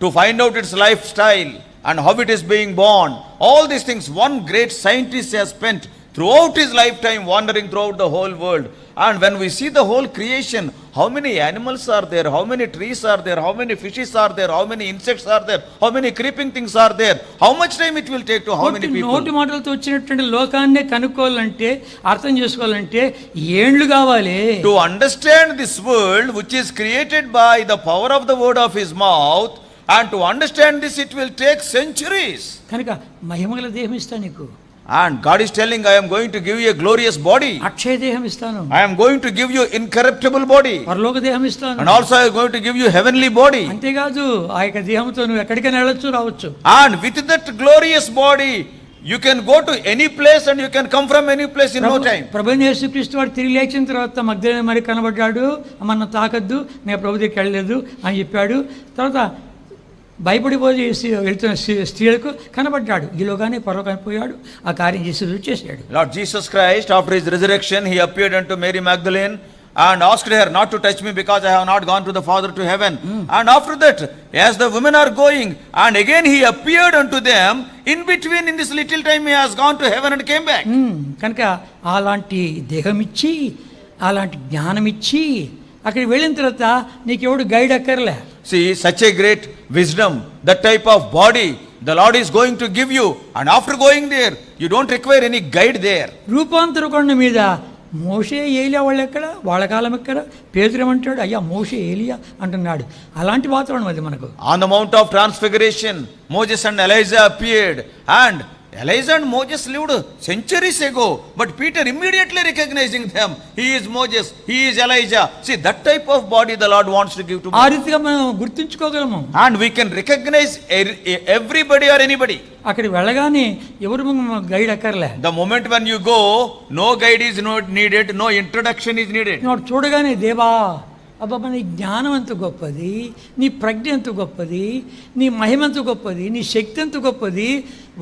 to find out its lifestyle and how it is being born, all these things one great scientist has spent throughout his lifetime wandering throughout the whole world. And when we see the whole creation, how many animals are there, how many trees are there, how many fishes are there, how many insects are there, how many creeping things are there, how much time it will take to how many people. నోటి మాటలతో వచ్చినటువంటి లోకాన్నే కనుక్కోవాలంటే, అర్థం చేసుకోవాలంటే ఏండ్లు కావాలి. To understand this world which is created by the power of the word of his mouth, and to understand this it will take centuries. కనుక మహిమగల దేహం ఇస్తా నీకు. And God is telling, I am going to give you a glorious body. అక్షయ దేహం ఇస్తాను. I am going to give you incorruptible body. పరలోక దేహం ఇస్తాను. And also I am going to give you heavenly body. అంతేకాదు ఆ యొక్క దేహంతో నువ్వు ఎక్కడికైనా వెళ్ళొచ్చు, రావచ్చు. And with that glorious body you can go to any place and you can come from any place in no time. ప్రభువైన యేసుక్రీస్తు వారు తిరిగి లేచిన తర్వాత మగ్దలేనే మరి కనబడ్డాడు, అమ్మన్న తాకద్దు, నేను ప్రభు దగ్గరికి వెళ్ళలేదు అని చెప్పాడు. తర్వాత భయపడిపోయి వెళ్తున్న స్త్రీలకు కనబడ్డాడు, ఈలోగానే పరలోకానికి పోయాడు, ఆ కార్యం చేసి చేశాడు. Lord Jesus Christ, after his resurrection, he appeared unto Mary Magdalene and asked her not to touch me because I have not gone to the Father to heaven. And after that, as the women are going, and again he appeared unto them, in between in this little time he has gone to heaven and came back. కనుక అలాంటి దేహం ఇచ్చి, అలాంటి జ్ఞానం ఇచ్చి అక్కడికి వెళ్ళిన తర్వాత నీకెవడు గైడ్ అక్కర్లే. See, such a great wisdom, that type of body the Lord is going to give you, and after going there you don't require any guide there. రూపాంతర కొండ మీద మోషే ఏలియా వాళ్ళు ఎక్కడ, వాళ్ళ కాలం ఎక్కడ, పేతురు ఏమంటాడు, అయ్యా మోషే ఏలియా అంటున్నాడు. అలాంటి వాతావరణం అది మనకు. On the Mount of Transfiguration, Moses and Elijah appeared, and Elijah and Moses lived centuries ago, but Peter immediately recognizing them. He is Moses, he is Elijah. See, that type of body the Lord wants to give to ఆ me. రీతిగా మనం గుర్తించుకోగలము. And we can recognize everybody or anybody. అక్కడికి వెళ్ళగానే ఎవరు guide అక్కర్లే. The moment when you go, no guide is not needed, no introduction is needed. వాడు చూడగానే దేవా, అబ్బా నీ జ్ఞానం ఎంత గొప్పది, నీ ప్రజ్ఞ ఎంత గొప్పది, నీ మహిమ ఎంత గొప్పది, నీ శక్తి ఎంత గొప్పది,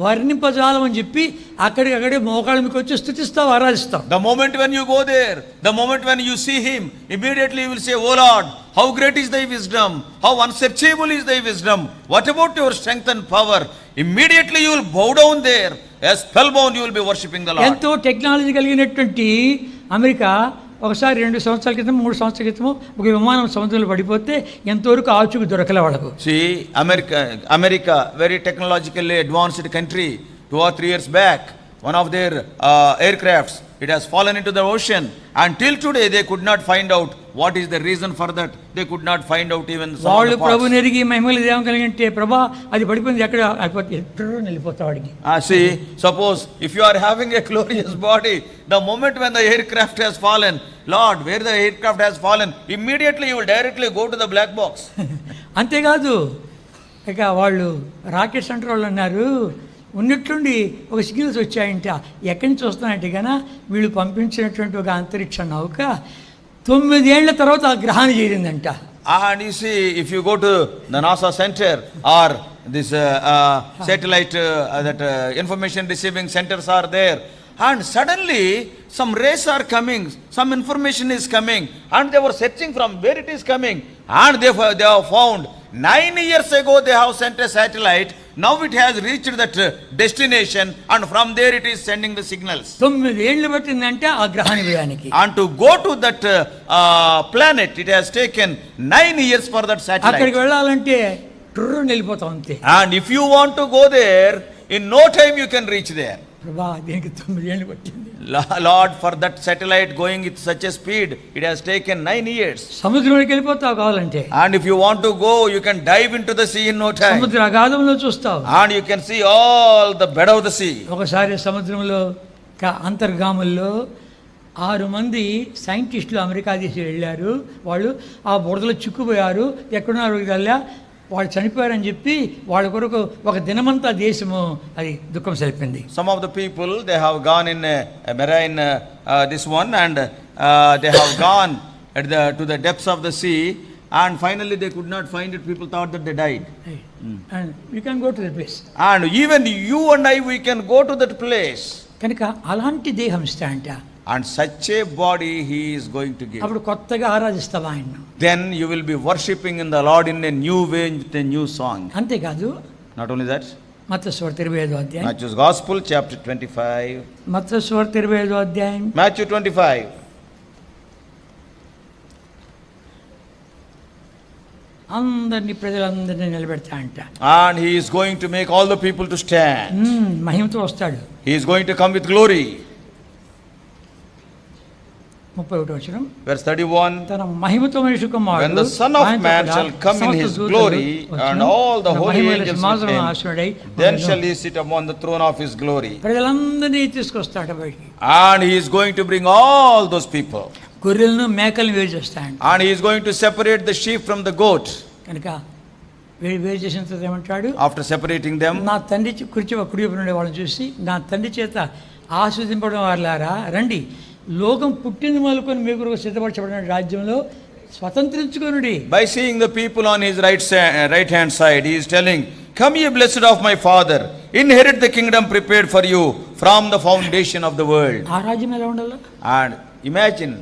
వర్ణింపజాలమని చెప్పి అక్కడికక్కడే మోకాళ్ళ మీకు వచ్చి స్తుతిస్తావు, ఆరాధిస్తావు. The moment when you go there, the moment when you see him, immediately you will say, "Oh Lord, how great is thy wisdom, how unsearchable is thy wisdom, what about your strength and power?" Immediately you will bow down there, as spellbound you will be worshipping the Lord. ఎంతో technology కలిగినటువంటి America ఒకసారి 2 సంవత్సరాల క్రితం 3 సంవత్సరాల క్రితం ఒక విమానం సముద్రంలో పడిపోతే ఎంతవరకు ఆచూకు దొరకలే వాళ్ళకు. See, America, very technologically advanced country, 2 or 3 years back, one of their aircrafts, it has fallen into the ocean, and till today they could not find out what is the reason for that. They could not find out even some of వాళ్ళు the parts. ప్రభువుని ఎరిగి మహిమలు దేవం కలిగింటే ప్రభా అది పడిపోయింది ఎక్కడ అయిపోతే ఎప్పుడు వెళ్ళిపోతా వాడికి. See, suppose if you are having a glorious body, the moment when the aircraft has fallen, Lord, where the aircraft has fallen, immediately you will directly go to the black box. అంతేకాదు, ఇక వాళ్ళు rocket centre వాళ్ళు అన్నారు, ఉన్నట్లుండి ఒక signals వచ్చాయంట, ఎక్కడి నుంచి వస్తున్నాయంటే కన్నా వీళ్ళు పంపించినటువంటి ఒక అంతరిక్ష నౌక 9 ఏళ్ల తర్వాత ఆ గ్రహాన్ని చేరిందంట. And you see, if you go to the NASA center or this satellite, that information receiving centers are there, and suddenly some rays are coming, some information is coming, and they were searching from where it is coming, and they have found 9 years ago they have sent a satellite. Now it has reached that destination, and from there it is sending the signals. 9 ఏళ్ళు పట్టిందంటే ఆ గ్రహాన్ని వేయడానికి. And to go to that planet, it has taken 9 years for that satellite. అక్కడికి వెళ్ళాలంటే ట్రుర్రుని వెళ్ళిపోతాం అంతే. And if you want to go there, in no time you can reach there. ప్రభా దీనికి 9 ఏళ్ళు పట్టింది. Lord, for that satellite going with such a speed, it has taken 9 years. సముద్రంలోకి వెళ్ళిపోతావు కావాలంటే. And if you want to go, you can dive into the sea in no time. సముద్ర అగాధంలో చూస్తావు. And you can see all the bed of the sea. ఒకసారి సముద్రంలో అంతర్గాముల్లో 6 మంది సైంటిస్టులు America దేశం వెళ్ళారు. వాళ్ళు ఆ బురదలో చిక్కుపోయారు, ఎక్కడున్నారు వెళ్ళా, వాళ్ళు చనిపోయారని చెప్పి వాళ్ళ కొరకు ఒక దినమంతా దేశము అది దుఃఖం సెలిపింది. Some of the people, they have gone in a marine this one, and they have gone to the depths of the sea, and finally they could not find it. People thought that they died. And you can go to the place. And even you and I, we can go to that place. కనుక అలాంటి దేహం ఇస్తాయంట. And such a body he is going to give. అప్పుడు కొత్తగా ఆరాధిస్తావా ఆయన. Then you will be worshipping in the Lord in a new way with a new song. అంతేకాదు, Not only that, మత్తయి సువార్త 25వ అధ్యాయం. Matthew's Gospel chapter 25. మత్తయి సువార్త 25వ అధ్యాయం. Matthew 25. అందరినీ ప్రజలందరినీ నిలబెడతా అంట. And he is going to make all the people to stand. మహిమతో వస్తాడు. He is going to come with glory. 31వ వచనం. Verse 31. తన మహిమతో మనిషి కుమారుడు When the Son of Man shall come in his glory, and all the holy angels with him, then shall he sit upon the throne of his glory. ప్రజలందరినీ తీసుకొస్తాడు బయటికి. And he is going to bring all those people. గొర్రెలను మేకలను వేరు చేస్తాడు. And he is going to separate the sheep from the goat. కనుక వేరు చేసిన తర్వాత ఏమంటాడు? After separating them, నా తండ్రి కుడి వైపు నుండి వాళ్ళని చూసి, నా తండ్రి చేత ఆస్వాదింపడం వారులారా రండి, లోకం పుట్టింది మొదలుకొని మీకు సిద్ధపరచబడిన రాజ్యంలో స్వతంత్రించుకొనుడి. By seeing the people on his right hand side, he is telling, "Come ye blessed of my Father, inherit the kingdom prepared for you from the foundation of the world." ఆ రాజ్యం ఎలా ఉండాలి? And imagine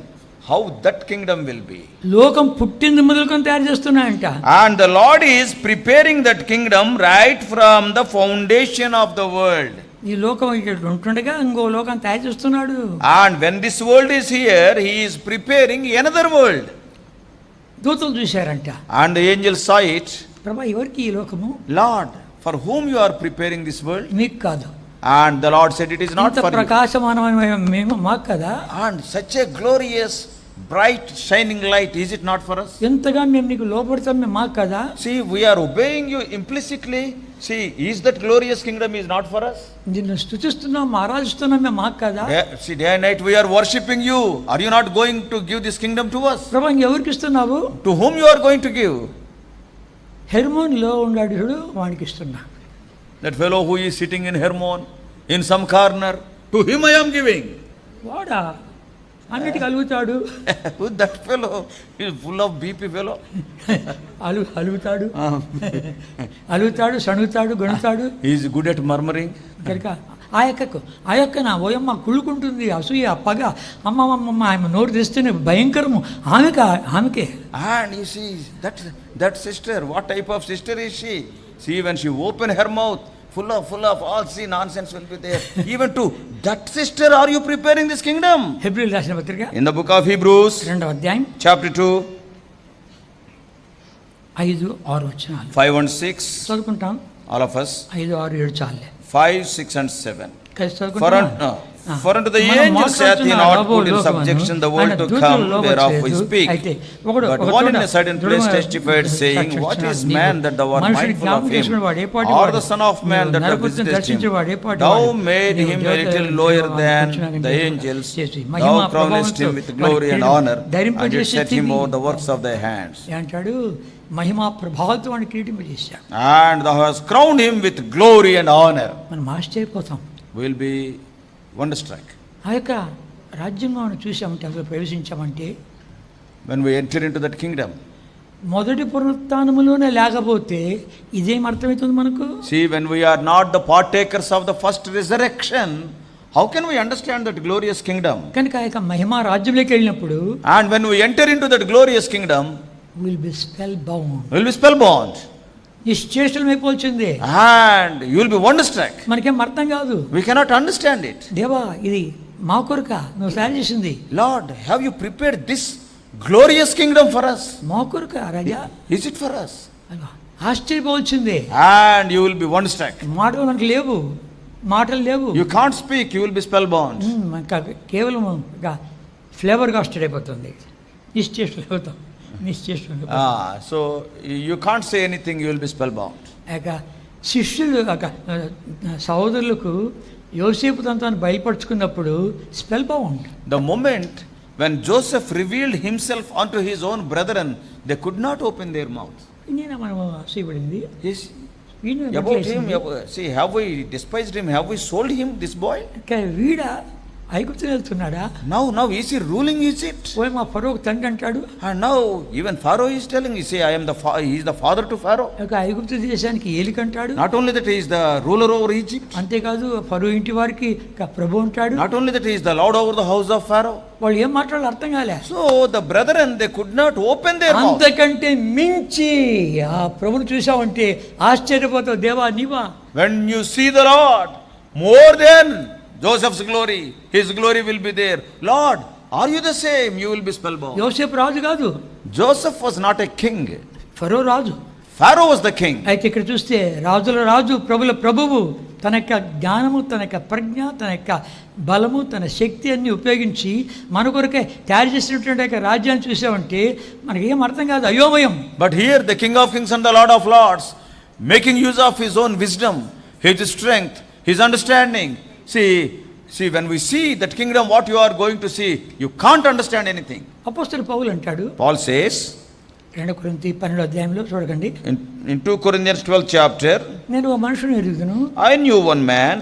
how that kingdom will be. లోకం పుట్టింది మొదలుకొని తయారు చేస్తున్నాయంట. And the Lord is preparing that kingdom right from the foundation of the world. ఈ లోకం ఇక్కడ ఉంటుండగా ఇంకో లోకం తయారు చేస్తున్నాడు. And when this world is here, he is preparing another world. దూతలు చూశారంట. And the angels saw it. ప్రభా ఎవరికి ఈ లోకము? Lord, for whom you are preparing this world? మీకు కాదు. And the Lord said, it is not for you. ప్రకాశమానమైన మేము మాకు కదా. And such a glorious, bright, shining light, is it not for us? ఎంతగా మేము నీకు లోబడతాం, మేము మాకు కదా. See, we are obeying you implicitly. See, is that glorious kingdom is not for us? నిన్ను స్తుతిస్తున్నాం, ఆరాధిస్తున్నామే, మాకు కదా. See, day and night we are worshipping you. Are you not going to give this kingdom to us? ప్రభు ఎవరికి ఇస్తున్నావు? To whom you are going to give? హెర్మోన్లో ఉన్నాడు చూడు, వానికి ఇస్తున్నా. That fellow who is sitting in Hermon, in some corner, to him I am giving. వాడా అన్నిటికీ అలుగుతాడు. That fellow is full of BP fellow. అలుగుతాడు, అలుగుతాడు, సణుగుతాడు, గొణుతాడు. He is good at murmuring. కనుక ఆ యొక్క నా ఓయమ్మ కుళ్ళుకుంటుంది, అసూయ, పగ, అమ్మమ్మ ఆమె నోరు తెస్తేనే భయంకరము ఆమెకే. And you see that sister, what type of sister is she? See, when she open her mouth, full of all see nonsense will be there. Even to that sister are you preparing this kingdom? హెబ్రీయులకు రాసిన పత్రిక In the book of Hebrews, 2వ అధ్యాయం chapter 2, 5-6 వచనాలు 5 and 6, చదువుకుంటాం. all of us, 5, 6, 7 చాలే. 5, 6 and 7. కలిసి For చదువుకుంటాం. unto the angels hath he not put in subjection the world to come, whereof we speak. But one in a certain place testified, saying, What is man that thou art mindful of him? Or the son of man that thou visitest him? Thou made him a little lower than the angels. Thou crownest him with glory and honor, and didst set him over the works of thy hands. అంటాడు, మహిమా ప్రభావాలతో వాడిని కిరీటం చేశా. And thou hast crowned him with glory and honor. మనం ఆశ్చర్యపోతాం. We will be wonderstruck. ఆ యొక్క రాజ్యంలో మనం చూసామంటే, అసలు ప్రవేశించామంటే, when we enter into that kingdom. మొదటి పునరుత్థానములోనే లేకపోతే ఇదేం అర్థమవుతుంది మనకు? See, when we are not the partakers of the first resurrection, how can we understand that glorious kingdom? కనుక ఆ యొక్క మహిమా రాజ్యంలోకి వెళ్ళినప్పుడు, and when we enter into that glorious kingdom, will be spellbound. Will be spellbound. నిశ్చేష్టమైపోల్చింది. And you will be wonderstruck. మనకేం అర్థం కాదు. We cannot understand it. దేవా, ఇది మా కొరక నువ్వు తయారు చేసింది. Lord, have you prepared this glorious kingdom for us? మా కొరక రాజా. Is it for us? ఆశ్చర్యపోల్చింది. And you will be wonderstruck. మాటలు మనకు లేవు, మాటలు లేవు. You can't speak, you will be spellbound. కేవలం ఫ్లేవర్గా ఆశ్చర్య అయిపోతుంది. నిశ్చేష్టం. So you can't say anything, you will be spellbound. శిష్యులు సహోదరులకు యోసేపు తనను బయలుపరుచుకున్నప్పుడు స్పెల్బౌండ్. The moment when Joseph revealed himself unto his own brethren, they could not open their mouths. నేను మనం ఆశయపడింది. Yes. About him, see, have we despised him? Have we sold him, this boy? వీడా ఐగుప్తు వెళ్తున్నాడా? Now is he ruling Egypt? మా ఫరో తండ్రి అంటాడు. And now even Pharaoh is telling, he say, he is the father to Pharaoh. ఐగుప్తు దేశానికి ఏలిక అంటాడు. Not only that he is the ruler over Egypt. అంతేకాదు ఫరో ఇంటి వారికి ప్రభు అంటాడు. Not only that he is the lord over the house of Pharaoh. వాళ్ళు ఏం మాట్లాడాలో అర్థం కాలే. So the brethren, they could not open their mouth. అంతకంటే మించి ఆ ప్రభుని చూసావంటే ఆశ్చర్యపోతావు. దేవా నీవా? When you see the Lord, more than Joseph's glory, his glory will be there. Lord, are you the same? You will be spellbound. యోసేపు రాజు కాదు. Joseph was not a king. Pharaoh Raju. Pharaoh was the king. అయితే ఇక్కడ చూస్తే రాజుల రాజు, ప్రభుల ప్రభువు తన యొక్క జ్ఞానము, తన యొక్క ప్రజ్ఞ, తన యొక్క బలము, తన శక్తి అన్ని ఉపయోగించి మన కొరకే తయారు చేసినటువంటి రాజ్యాన్ని చూసామంటే మనకి ఏం అర్థం కాదు, అయోమయం. But here the King of Kings and the Lord of Lords, making use of his own wisdom, his strength, his understanding. See, when we see that kingdom, what you are going to see, you can't understand anything. అపోస్తలుడు పౌలు అంటాడు, Paul says, 2 కొరింథీ 12వ అధ్యాయంలో చూడండి. In 2 Corinthians 12th chapter, నేను ఒక మనుషుని ఎరుగుదును. I knew one man.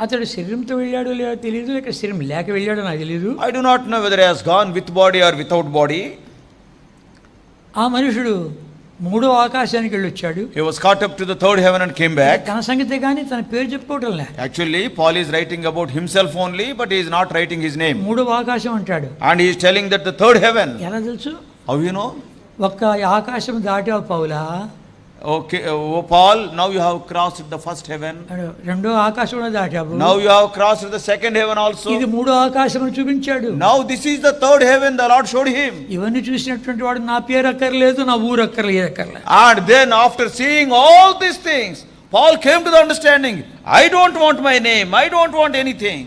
అతడు శరీరంతో వెళ్ళాడో లేదో తెలియదు, లేక శరీరం లేక వెళ్ళాడో నాకు తెలియదు. I do not know whether he has gone with body or without body. ఆ మనుషుడు 3వ ఆకాశానికి వెళ్ళొచ్చాడు. He was caught up to the 3rd heaven and came back. తన సంగతే కానీ తన పేరు చెప్పుకోవటం లే. Actually, Paul is writing about himself only, but he is not writing his name. 3వ ఆకాశం అంటాడు. And he is telling that the 3rd heaven. ఎలా తెలుసు? How you know? ఒక్క ఆకాశం దాటావు పౌలా. Okay, Paul, now you have crossed the 1st heaven. రెండో ఆకాశంలో దాటావు. Now you have crossed the 2nd heaven also. ఇది 3వ ఆకాశం చూపించాడు. Now this is the 3rd heaven the Lord showed him. ఇవన్నీ చూసినటువంటి వాడు నా పేరు అక్కర్లేదు, నా ఊరు అక్కర్లేదు. And then after seeing all these things, Paul came to the understanding, I don't want my name, I don't want anything.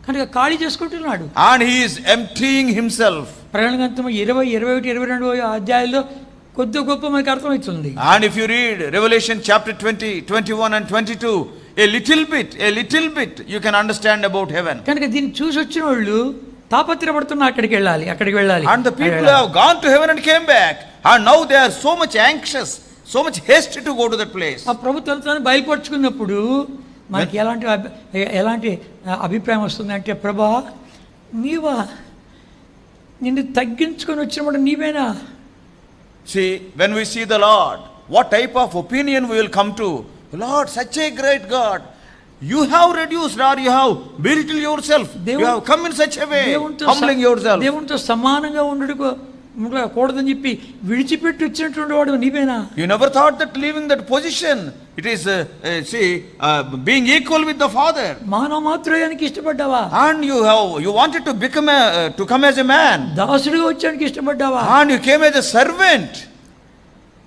కనుక ఖాళీ చేసుకుంటున్నాడు. And he is emptying himself. ప్రకటన గ్రంథం 20, 21, 22 అధ్యాయాల్లో కొద్ది గొప్ప మనకు అర్థమవుతుంది. And if you read Revelation chapter 20, 21 and 22, a little bit you can understand about heaven. కనుక దీన్ని చూసి వచ్చిన వాళ్ళు తాపత్రపడుతున్నా అక్కడికి వెళ్ళాలి. And the people have gone to heaven and came back, and now they are so much anxious, so much haste to go to that place. ఆ ప్రభుత్వాన్ని బయలుపరుచుకున్నప్పుడు మనకి ఎలాంటి అభిప్రాయం వస్తుందంటే, ప్రభా నీవా, నిన్ను తగ్గించుకొని వచ్చినప్పుడు నీవేనా? See, when we see the Lord, what type of opinion we will come to? Lord, such a great God, you have reduced or you have belittled yourself, you have come in such a way, humbling yourself. దేవునితో సమానంగా ఉండకూడదని చెప్పి విడిచిపెట్టి వచ్చినటువంటి వాడు నీవేనా? You never thought that leaving that position, it is being equal with the Father. మానవ మాత్రయానికి ఇష్టపడ్డావా? And you wanted to become to come as a man. దాసుడిగా వచ్చానికి ఇష్టపడ్డావా? And you came as a servant.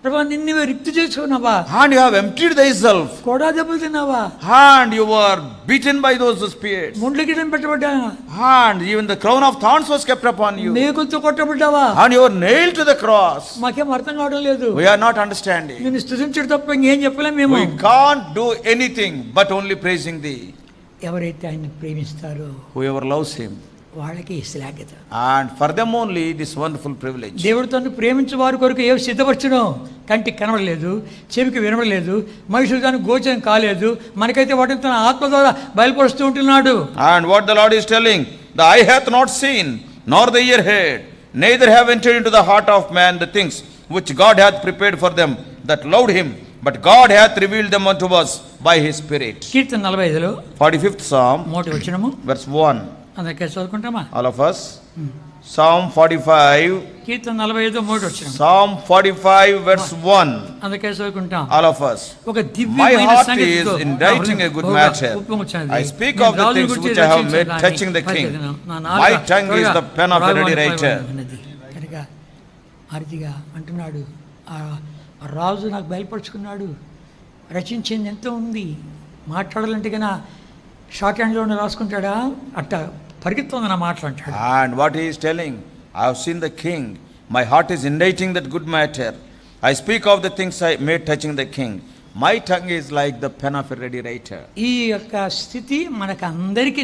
ప్రభా నిన్ను రిక్తు చేసుకున్నావా? And you have emptied thyself. కొడా దెబ్బలు తిన్నావా? And you were beaten by those spears. ముండ్ల గిటం పెట్టబడ్డా? And even the crown of thorns was kept upon you. మేకులతో కొట్టబడ్డావా? And you were nailed to the cross. మాకేం అర్థం కావడం లేదు. We are not understanding. నిన్ను స్తుతించడం తప్ప ఇంకేం చెప్పలేం మేము. We can't do anything but only praising thee. ఎవరైతే ఆయన్ని ప్రేమిస్తారో, whoever loves him, వాళ్ళకి శ్లాఘ్యత. and for them only this wonderful privilege. దేవుడు తను ప్రేమించే వారి కొరకు ఏవి సిద్ధపరచునో కంటికి కనబడలేదు, చెవికి వినబడలేదు, మనుషులు దానికి గోచరం కాలేదు, మనకైతే వాటిని తన ఆత్మ ద్వారా బయలుపరుస్తూ ఉంటున్నాడు. And what the Lord is telling, the eye hath not seen, nor the ear heard, neither have entered into the heart of man the things which God hath prepared for them that loved him, but God hath revealed them unto us by his Spirit. Keerthana 45లో 45th Psalm, మొదటి వచనము, verse 1. అందరికీ చదువుకుంటామా? All of us. Psalm 45. కీర్తన 45 మొదటి వచనం. Psalm 45 verse 1. అందరికీ చదువుకుంటాం. All of us. ఒక దివ్యమైన My heart సంగతితో is inditing a good matter. I speak of the things which I have made touching the king. My tongue is the pen of a ready writer. కనుక అరిదిగా అంటున్నాడు, ఆ రాజు నాకు బయలుపరుచుకున్నాడు, రచించింది ఎంతో ఉంది, మాట్లాడాలంటే కన్నా షార్ట్ హ్యాండ్లోనే రాసుకుంటాడా, అట్ట పరిగెత్తుంది నా మాటలు అంటాడు. And what he is telling, I have seen the king, my heart is inditing that good matter, I speak of the things I made touching the king, my tongue is like the pen of a ready writer. ఈ యొక్క స్థితి మనకు అందరికీ,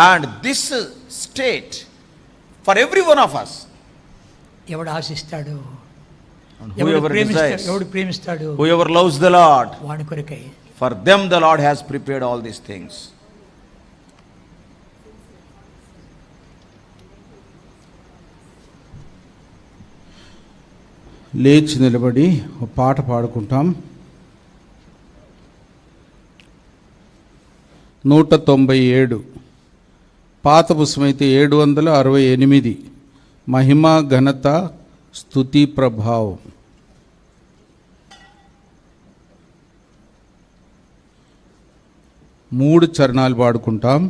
and this state for every one of us, ఎవడు ఆశిస్తాడు, whoever desires, ఎవడు ప్రేమిస్తాడు, whoever loves the Lord, వాని కొరకై, for them the Lord has prepared all these things. లేచి నిలబడి ఒక పాట పాడుకుంటాం. 197 పాత పుస్తకమైతే 768 మహిమ ఘనత స్తుతి ప్రభావం. 3 చరణాలు పాడుకుంటాం.